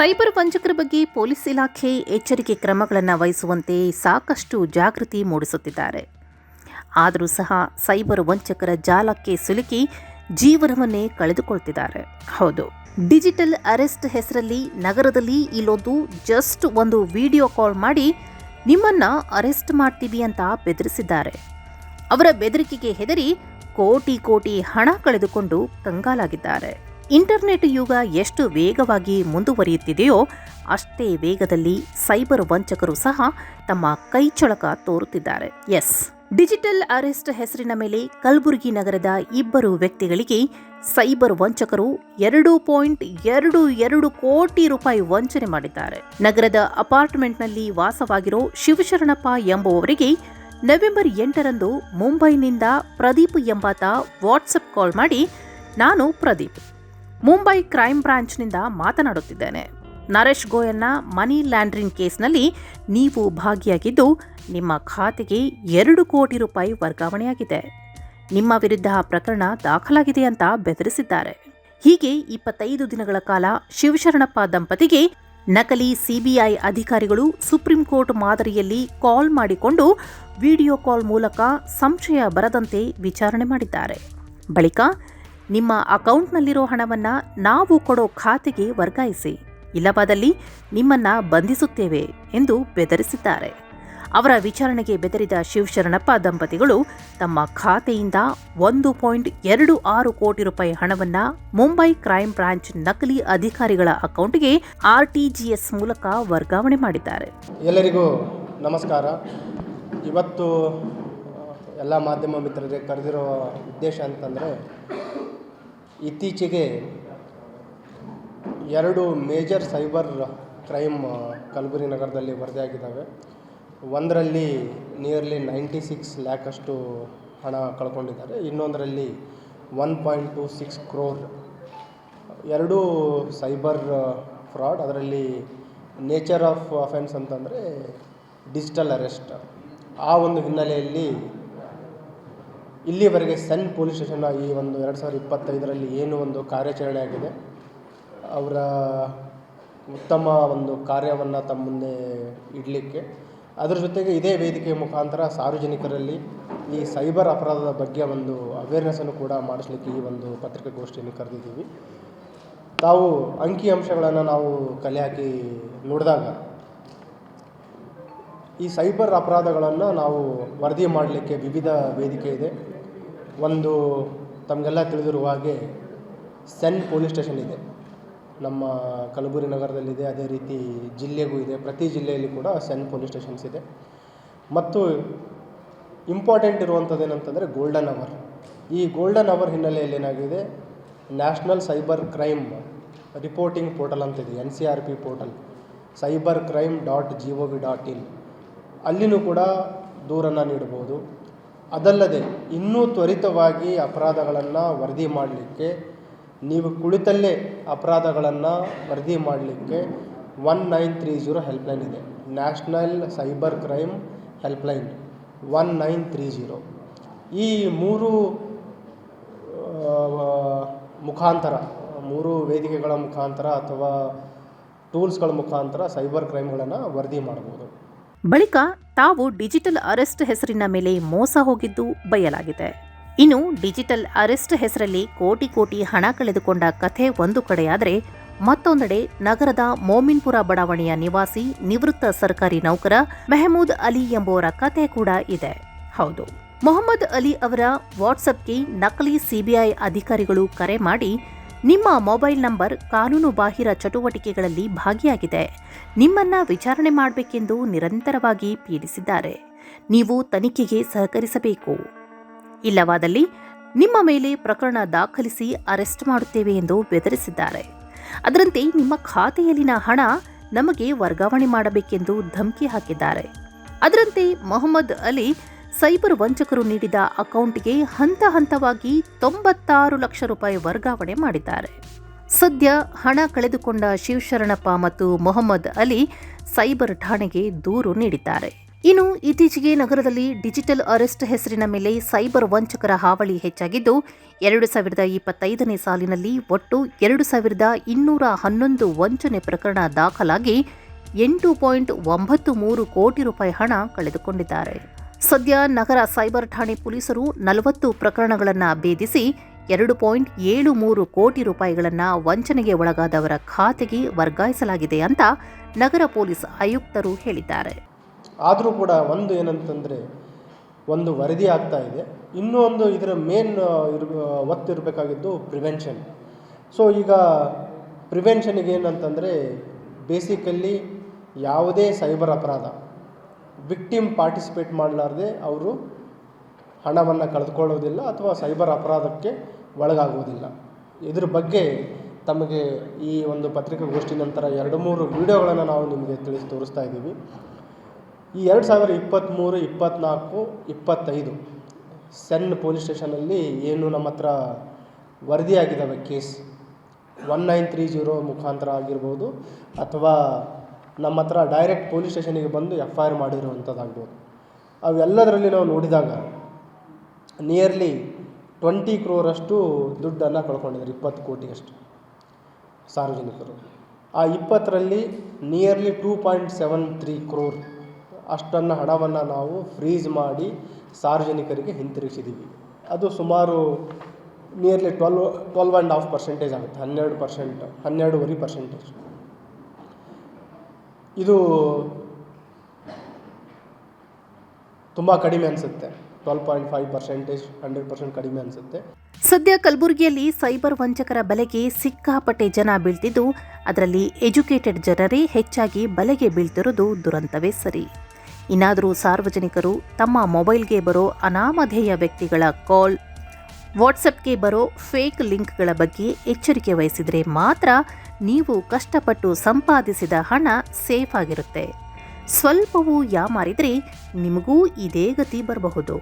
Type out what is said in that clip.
Cyber ವಂಚಕರ ಬಗ್ಗೆ police ಇಲಾಖೆ ಎಚ್ಚರಿಕೆ ಕ್ರಮಗಳನ್ನು ವಹಿಸುವಂತೆ ಸಾಕಷ್ಟು ಜಾಗೃತಿ ಮೂಡಿಸುತ್ತಿದ್ದಾರೆ. ಆದರೂ ಸಹ ಸೈಬರ್ ವಂಚಕರ ಜಾಲಕ್ಕೆ ಸಿಲುಕಿ ಜೀವನವನ್ನೇ ಕಳೆದುಕೊಳ್ತಿದ್ದಾರೆ. ಹೌದು, ಡಿಜಿಟಲ್ ಅರೆಸ್ಟ್ ಹೆಸರಲ್ಲಿ ನಗರದಲ್ಲಿ ಇಲ್ಲೊಂದು ಜಸ್ಟ್ ಒಂದು ವಿಡಿಯೋ ಕಾಲ್ ಮಾಡಿ ನಿಮ್ಮನ್ನ ಅರೆಸ್ಟ್ ಮಾಡ್ತೀವಿ ಅಂತ ಬೆದರಿಸಿದ್ದಾರೆ. ಅವರ ಬೆದರಿಕೆಗೆ ಹೆದರಿ ಕೋಟಿ ಹಣ ಕಳೆದುಕೊಂಡು ಕಂಗಾಲಾಗಿದ್ದಾರೆ. ಇಂಟರ್ನೆಟ್ ಯುಗ ಎಷ್ಟು ವೇಗವಾಗಿ ಮುಂದುವರಿಯುತ್ತಿದೆಯೋ ಅಷ್ಟೇ ವೇಗದಲ್ಲಿ ಸೈಬರ್ ವಂಚಕರು ಸಹ ತಮ್ಮ ಕೈಚಳಕ ತೋರುತ್ತಿದ್ದಾರೆ. ಡಿಜಿಟಲ್ ಅರೆಸ್ಟ್ ಹೆಸರಿನ ಮೇಲೆ ಕಲಬುರಗಿ ನಗರದ ಇಬ್ಬರು ವ್ಯಕ್ತಿಗಳಿಗೆ ಸೈಬರ್ ವಂಚಕರು 2.22 ಕೋಟಿ ರೂಪಾಯಿ ವಂಚನೆ ಮಾಡಿದ್ದಾರೆ. ನಗರದ ಅಪಾರ್ಟ್ಮೆಂಟ್ನಲ್ಲಿ ವಾಸವಾಗಿರೋ ಶಿವಶರಣಪ್ಪ ಎಂಬುವವರಿಗೆ ನವೆಂಬರ್ 8ರಂದು ಮುಂಬೈನಿಂದ ಪ್ರದೀಪ್ ಎಂಬಾತ ವಾಟ್ಸಪ್ ಕಾಲ್ ಮಾಡಿ, ನಾನು ಪ್ರದೀಪ್, ಮುಂಬೈ ಕ್ರೈಮ್ ಬ್ರಾಂಚ್ನಿಂದ ಮಾತನಾಡುತ್ತಿದ್ದೇನೆ. ನರೇಶ್ ಗೋಯಲ್ನ ಮನಿ ಲ್ಯಾಂಡ್ರಿಂಗ್ ಕೇಸ್ನಲ್ಲಿ ನೀವು ಭಾಗಿಯಾಗಿದ್ದು ನಿಮ್ಮ ಖಾತೆಗೆ 2 ಕೋಟಿ ರೂಪಾಯಿ ವರ್ಗಾವಣೆಯಾಗಿದೆ. ನಿಮ್ಮ ವಿರುದ್ಧ ಪ್ರಕರಣ ದಾಖಲಾಗಿದೆ ಅಂತ ಬೆದರಿಸಿದ್ದಾರೆ. ಹೀಗೆ 25 ದಿನಗಳ ಕಾಲ ಶಿವಶರಣಪ್ಪ ದಂಪತಿಗೆ ನಕಲಿ ಸಿಬಿಐ ಅಧಿಕಾರಿಗಳು ಸುಪ್ರೀಂ ಕೋರ್ಟ್ ಮಾದರಿಯಲ್ಲಿ ಕಾಲ್ ಮಾಡಿಕೊಂಡು ವಿಡಿಯೋ ಕಾಲ್ ಮೂಲಕ ಸಂಶಯ ಬರದಂತೆ ವಿಚಾರಣೆ ಮಾಡಿದ್ದಾರೆ. ಬಳಿಕ ನಿಮ್ಮ ಅಕೌಂಟ್ನಲ್ಲಿರೋ ಹಣವನ್ನು ನಾವು ಕೊಡೋ ಖಾತೆಗೆ ವರ್ಗಾಯಿಸಿ, ಇಲ್ಲವಾದಲ್ಲಿ ನಿಮ್ಮನ್ನ ಬಂಧಿಸುತ್ತೇವೆ ಎಂದು ಬೆದರಿಸಿದ್ದಾರೆ. ಅವರ ವಿಚಾರಣೆಗೆ ಬೆದರಿದ ಶಿವಶರಣಪ್ಪ ದಂಪತಿಗಳು ತಮ್ಮ ಖಾತೆಯಿಂದ 1.26 ಕೋಟಿ ರೂಪಾಯಿ ಹಣವನ್ನು ಮುಂಬೈ ಕ್ರೈಮ್ ಬ್ರಾಂಚ್ ನಕಲಿ ಅಧಿಕಾರಿಗಳ ಅಕೌಂಟ್ಗೆ RTGS ಮೂಲಕ ವರ್ಗಾವಣೆ ಮಾಡಿದ್ದಾರೆ. ಎಲ್ಲರಿಗೂ ನಮಸ್ಕಾರ. ಇವತ್ತು ಎಲ್ಲ ಮಾಧ್ಯಮ ಮಿತ್ರರಿಗೆ ಕರೆದಿರೋ ಉದ್ದೇಶ ಅಂತಂದರೆ, ಇತ್ತೀಚೆಗೆ 2 ಮೇಜರ್ ಸೈಬರ್ ಕ್ರೈಮ್ ಕಲಬುರಗಿ ನಗರದಲ್ಲಿ ವರದಿಯಾಗಿದ್ದಾವೆ. ಒಂದರಲ್ಲಿ ನಿಯರ್ಲಿ 96 ಲ್ಯಾಕಷ್ಟು ಹಣ ಕಳ್ಕೊಂಡಿದ್ದಾರೆ, ಇನ್ನೊಂದರಲ್ಲಿ 1.26 ಕ್ರೋರ್. 2 cyber fraud. ಅದರಲ್ಲಿ ನೇಚರ್ ಆಫ್ ಅಫೆನ್ಸ್ ಅಂತಂದರೆ ಡಿಜಿಟಲ್ ಅರೆಸ್ಟ್. ಆ ಒಂದು ಹಿನ್ನೆಲೆಯಲ್ಲಿ ಇಲ್ಲಿವರೆಗೆ ಸೆನ್ ಪೊಲೀಸ್ ಸ್ಟೇಷನ್ನ ಈ ಒಂದು 2025ರಲ್ಲಿ ಏನು ಒಂದು ಕಾರ್ಯಾಚರಣೆ ಆಗಿದೆ, ಅವರ ಉತ್ತಮ ಒಂದು ಕಾರ್ಯವನ್ನು ತಮ್ಮ ಮುಂದೆ ಇಡಲಿಕ್ಕೆ, ಅದರ ಜೊತೆಗೆ ಇದೇ ವೇದಿಕೆಯ ಮುಖಾಂತರ ಸಾರ್ವಜನಿಕರಲ್ಲಿ ಈ ಸೈಬರ್ ಅಪರಾಧದ ಬಗ್ಗೆ ಒಂದು ಅವೇರ್ನೆಸ್ಸನ್ನು ಕೂಡ ಮಾಡಿಸ್ಲಿಕ್ಕೆ ಈ ಒಂದು ಪತ್ರಿಕಾಗೋಷ್ಠಿಯನ್ನು ಕರೆದಿದ್ದೀವಿ. ತಾವು ಅಂಕಿಅಂಶಗಳನ್ನು ನಾವು ಕಲೆ ಹಾಕಿ ನೋಡಿದಾಗ ಈ ಸೈಬರ್ ಅಪರಾಧಗಳನ್ನು ನಾವು ವರದಿ ಮಾಡಲಿಕ್ಕೆ ವಿವಿಧ ವೇದಿಕೆ ಇದೆ. ಒಂದು ತಮಗೆಲ್ಲ ತಿಳಿದಿರುವ ಹಾಗೆ ಸೆನ್ ಪೊಲೀಸ್ ಸ್ಟೇಷನ್ ಇದೆ, ನಮ್ಮ ಕಲಬುರಗಿ ನಗರದಲ್ಲಿದೆ. ಅದೇ ರೀತಿ ಜಿಲ್ಲೆಗೂ ಇದೆ, ಪ್ರತಿ ಜಿಲ್ಲೆಯಲ್ಲಿ ಕೂಡ ಸೆನ್ ಪೊಲೀಸ್ ಸ್ಟೇಷನ್ಸ್ ಇದೆ. ಮತ್ತು ಇಂಪಾರ್ಟೆಂಟ್ ಇರುವಂಥದ್ದು ಏನಂತಂದರೆ ಗೋಲ್ಡನ್ ಅವರ್. ಈ ಗೋಲ್ಡನ್ ಅವರ್ ಹಿನ್ನೆಲೆಯಲ್ಲಿ ಏನಾಗಿದೆ, national cyber crime reporting portal ಅಂತಿದೆ, NCRP ಪೋರ್ಟಲ್, cybercrime.gov.in. ಅಲ್ಲಿನೂ ಕೂಡ ದೂರನ್ನು ನೀಡಬಹುದು. ಅದಲ್ಲದೆ ಇನ್ನೂ ತ್ವರಿತವಾಗಿ ಅಪರಾಧಗಳನ್ನು ವರದಿ ಮಾಡಲಿಕ್ಕೆ, ನೀವು ಕುಳಿತಲ್ಲೇ ಅಪರಾಧಗಳನ್ನು ವರದಿ ಮಾಡಲಿಕ್ಕೆ 1930 ಹೆಲ್ಪ್ಲೈನ್ ಇದೆ, ನ್ಯಾಷನಲ್ ಸೈಬರ್ ಕ್ರೈಮ್ ಹೆಲ್ಪ್ಲೈನ್ 1930. ಈ 3 ಮುಖಾಂತರ, 3 ವೇದಿಕೆಗಳ ಮುಖಾಂತರ ಅಥವಾ ಟೂಲ್ಸ್ಗಳ ಮುಖಾಂತರ ಸೈಬರ್ ಕ್ರೈಮ್ಗಳನ್ನು ವರದಿ ಮಾಡಬಹುದು. ಬಳಿಕ ತಾವು ಡಿಜಿಟಲ್ ಅರೆಸ್ಟ್ ಹೆಸರಿನ ಮೇಲೆ ಮೋಸ ಹೋಗಿದ್ದು ಬಯಲಾಗಿದೆ. ಇನ್ನು ಡಿಜಿಟಲ್ ಅರೆಸ್ಟ್ ಹೆಸರಲ್ಲಿ ಕೋಟಿ ಹಣ ಕಳೆದುಕೊಂಡ ಕಥೆ ಒಂದು ಕಡೆಯಾದರೆ, ಮತ್ತೊಂದೆಡೆ ನಗರದ ಮೋಮಿನ್ಪುರ ಬಡಾವಣೆಯ ನಿವಾಸಿ ನಿವೃತ್ತ ಸರ್ಕಾರಿ ನೌಕರ ಮೆಹಮೂದ್ ಅಲಿ ಎಂಬುವರ ಕಥೆ ಕೂಡ ಇದೆ. ಹೌದು, ಮೊಹಮ್ಮದ್ ಅಲಿ ಅವರ ವಾಟ್ಸಪ್ಗೆ ನಕಲಿ ಸಿಬಿಐ ಅಧಿಕಾರಿಗಳು ಕರೆ ಮಾಡಿ, ನಿಮ್ಮ ಮೊಬೈಲ್ ನಂಬರ್ ಕಾನೂನು ಬಾಹಿರ ಚಟುವಟಿಕೆಗಳಲ್ಲಿ ಭಾಗಿಯಾಗಿದೆ, ನಿಮ್ಮನ್ನ ವಿಚಾರಣೆ ಮಾಡಬೇಕೆಂದು ನಿರಂತರವಾಗಿ ಪೀಡಿಸಿದ್ದಾರೆ. ನೀವು ತನಿಖೆಗೆ ಸಹಕರಿಸಬೇಕು, ಇಲ್ಲವಾದಲ್ಲಿ ನಿಮ್ಮ ಮೇಲೆ ಪ್ರಕರಣ ದಾಖಲಿಸಿ ಅರೆಸ್ಟ್ ಮಾಡುತ್ತೇವೆ ಎಂದು ಬೆದರಿಸಿದ್ದಾರೆ. ಅದರಂತೆ ನಿಮ್ಮ ಖಾತೆಯಲ್ಲಿನ ಹಣ ನಮಗೆ ವರ್ಗಾವಣೆ ಮಾಡಬೇಕೆಂದು ಧಮಕಿ ಹಾಕಿದ್ದಾರೆ. ಅದರಂತೆ ಮೊಹಮ್ಮದ್ ಅಲಿ ಸೈಬರ್ ವಂಚಕರು ನೀಡಿದ ಅಕೌಂಟ್ಗೆ ಹಂತವಾಗಿ 96 ಲಕ್ಷ ರೂಪಾಯಿ ವರ್ಗಾವಣೆ ಮಾಡಿದ್ದಾರೆ. ಸದ್ಯ ಹಣ ಕಳೆದುಕೊಂಡ ಶಿವಶರಣಪ್ಪ ಮತ್ತು ಮೊಹಮ್ಮದ್ ಅಲಿ ಸೈಬರ್ ಠಾಣೆಗೆ ದೂರು ನೀಡಿದ್ದಾರೆ. ಇನ್ನು ಇತ್ತೀಚೆಗೆ ನಗರದಲ್ಲಿ ಡಿಜಿಟಲ್ ಅರೆಸ್ಟ್ ಹೆಸರಿನ ಮೇಲೆ ಸೈಬರ್ ವಂಚಕರ ಹಾವಳಿ ಹೆಚ್ಚಾಗಿದ್ದು 2025ನೇ ಸಾಲಿನಲ್ಲಿ ಒಟ್ಟು 2211 ವಂಚನೆ ಪ್ರಕರಣ ದಾಖಲಾಗಿ 8.93 ಕೋಟಿ ರೂಪಾಯಿ ಹಣ ಕಳೆದುಕೊಂಡಿದ್ದಾರೆ. ಸದ್ಯ ನಗರ ಸೈಬರ್ ಠಾಣೆ ಪೊಲೀಸರು 40 ಪ್ರಕರಣಗಳನ್ನು ಭೇದಿಸಿ 2.73 ಕೋಟಿ ರೂಪಾಯಿಗಳನ್ನು ವಂಚನೆಗೆ ಒಳಗಾದವರ ಖಾತೆಗೆ ವರ್ಗಾಯಿಸಲಾಗಿದೆ ಅಂತ ನಗರ ಪೊಲೀಸ್ ಆಯುಕ್ತರು ಹೇಳಿದ್ದಾರೆ. ಆದರೂ ಕೂಡ ಒಂದು ಏನಂತಂದರೆ, ಒಂದು ವರದಿ ಆಗ್ತಾ ಇದೆ, ಇನ್ನೂ ಒಂದು ಇದರ ಮೇನ್ ಒತ್ತಿರಬೇಕಾಗಿದ್ದು ಪ್ರಿವೆನ್ಷನ್. ಸೊ ಈಗ ಪ್ರಿವೆನ್ಷನ್ಗೆ ಏನಂತಂದರೆ, ಬೇಸಿಕಲ್ಲಿ ಯಾವುದೇ ಸೈಬರ್ ಅಪರಾಧ ವಿಕ್ಟಿಮ್ ಪಾರ್ಟಿಸಿಪೇಟ್ ಮಾಡಲಾರ್ದೆ ಅವರು ಹಣವನ್ನು ಕಳೆದುಕೊಳ್ಳೋದಿಲ್ಲ ಅಥವಾ ಸೈಬರ್ ಅಪರಾಧಕ್ಕೆ ಒಳಗಾಗುವುದಿಲ್ಲ. ಇದ್ರ ಬಗ್ಗೆ ತಮಗೆ ಈ ಒಂದು ಪತ್ರಿಕಾಗೋಷ್ಠಿ ನಂತರ 2-3 ವಿಡಿಯೋಗಳನ್ನು ನಾವು ನಿಮಗೆ ತೋರಿಸ್ತಾ ಇದ್ದೀವಿ. ಈ 2023, 24, 25 ಸೆನ್ ಪೊಲೀಸ್ ಸ್ಟೇಷನಲ್ಲಿ ಏನು ನಮ್ಮ ಹತ್ರ ವರದಿಯಾಗಿದ್ದಾವೆ ಕೇಸ್ 1930 ಮುಖಾಂತರ ಆಗಿರ್ಬೋದು ಅಥವಾ ನಮ್ಮ ಹತ್ರ ಡೈರೆಕ್ಟ್ ಪೊಲೀಸ್ ಸ್ಟೇಷನಿಗೆ ಬಂದು FIR ಮಾಡಿರುವಂಥದ್ದಾಗ್ಬೋದು. ಅವೆಲ್ಲದರಲ್ಲಿ ನಾವು ನೋಡಿದಾಗ ನಿಯರ್ಲಿ 20 crore ದುಡ್ಡನ್ನು ಕಳ್ಕೊಂಡಿದ್ದಾರೆ, 20 ಕೋಟಿಯಷ್ಟು ಸಾರ್ವಜನಿಕರು. ಆ 20ರಲ್ಲಿ ನಿಯರ್ಲಿ 2.73 crore ಅಷ್ಟನ್ನು ಹಣವನ್ನು ನಾವು ಫ್ರೀಸ್ ಮಾಡಿ ಸಾರ್ವಜನಿಕರಿಗೆ ಹಿಂತಿರುಗಿಸಿದ್ದೀವಿ. ಅದು ಸುಮಾರು ನಿಯರ್ಲಿ 12.5% ಆಗುತ್ತೆ, 12.5%. ಇದು ತುಂಬ ಕಡಿಮೆ ಅನಿಸುತ್ತೆ. 12.5%, 100% ಕಡಿಮೆ ಅನಿಸುತ್ತೆ. ಸದ್ಯ ಕಲಬುರಗಿಯಲ್ಲಿ ಸೈಬರ್ ವಂಚಕರ ಬಲೆಗೆ ಸಿಕ್ಕಾಪಟ್ಟೆ ಜನ ಬೀಳ್ತಿದ್ದು, ಅದರಲ್ಲಿ ಎಜುಕೇಟೆಡ್ ಜನರೇ ಹೆಚ್ಚಾಗಿ ಬಲೆಗೆ ಬೀಳ್ತಿರೋದು ದುರಂತವೇ ಸರಿ. ಇನ್ನಾದರೂ ಸಾರ್ವಜನಿಕರು ತಮ್ಮ ಮೊಬೈಲ್ಗೆ ಬರೋ ಅನಾಮಧೇಯ ವ್ಯಕ್ತಿಗಳ ಕಾಲ್, ವಾಟ್ಸಪ್ಗೆ ಬರೋ ಫೇಕ್ ಲಿಂಕ್ಗಳ ಬಗ್ಗೆ ಎಚ್ಚರಿಕೆ ವಹಿಸಿದರೆ ಮಾತ್ರ ನೀವು ಕಷ್ಟಪಟ್ಟು ಸಂಪಾದಿಸಿದ ಹಣ ಸೇಫ್ ಆಗಿರುತ್ತೆ. ಸ್ವಲ್ಪವೂ ಯಾಮಾರಿದರೆ ನಿಮಗೂ ಇದೇ ಗತಿ ಬರಬಹುದು.